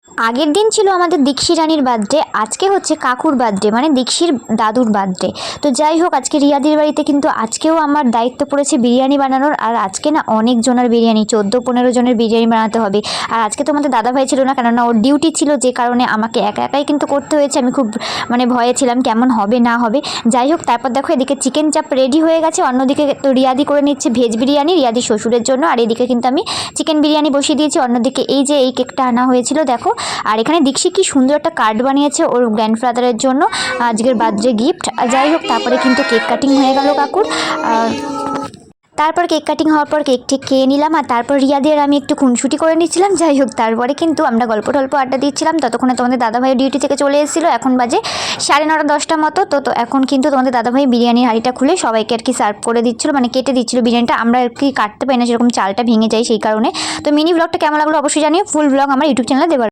আগের দিন ছিল আমাদের দীক্ষি রানীর বার্থডে, আজকে হচ্ছে কাকুর বার্থডে, মানে দীক্ষির দাদুর বার্থডে। তো যাই হোক, আজকে রিয়াদির বাড়িতে কিন্তু আজকেও আমার দায়িত্ব পড়েছে বিরিয়ানি বানানোর। আর আজকে না অনেক জনের বিরিয়ানি, 14-15 জনের বিরিয়ানি বানাতে হবে। আর আজকে তো আমাদের দাদাভাই ছিল না, কেননা ওর ডিউটি ছিল, যে কারণে আমাকে একা একাই কিন্তু করতে হয়েছে। আমি খুব মানে ভয়ে ছিলাম কেমন হবে না হবে। যাই হোক, তারপর দেখো এদিকে চিকেন চাপ রেডি হয়ে গেছে, অন্যদিকে তো রিয়াদি করে নিচ্ছে ভেজ বিরিয়ানি রিয়াদির শ্বশুরের জন্য, আর এদিকে কিন্তু আমি চিকেন বিরিয়ানি বসিয়ে দিয়েছি। অন্যদিকে এই যে এই কেকটা আনা হয়েছিল দেখো, আর এখানে দীক্ষি কি সুন্দর একটা কার্ড বানিয়েছে ওর গ্র্যান্ডফাদারের জন্য, আজকের বার্থডে গিফট। যাই হোক, তারপরে কিন্তু কেক কাটিং হয়ে গেল কাকুর। তারপর কেক কাটিং হওয়ার পর কেক ঠিক খেয়ে নিলাম, আর তারপর রিয়াদি আর আমি একটু খুনসুটি করে নিচ্ছিলাম। যাই হোক, তারপরে কিন্তু আমরা গল্প আড্ডা দিচ্ছিলাম, ততক্ষণে তোমাদের দাদাভাই ডিউটি থেকে চলে এসেছিলো। এখন বাজে 9:30-10টা মতো। তো এখন কিন্তু তোমাদের দাদাভাই বিরিয়ানির হাঁড়িটা খুলে সবাইকে আর কি সার্ভ করে দিচ্ছিলো, মানে কেটে দিচ্ছিলো বিরিয়ানিটা। আমরা আর কি কাটতে পারি না, সেরকম চালটা ভেঙে যায়, সেই কারণে। তো মিনি ব্লগটা কেমন লাগলো অবশ্যই জানিও। ফুল ব্লগ আমার ইউটিউব চ্যানেলে দেবার।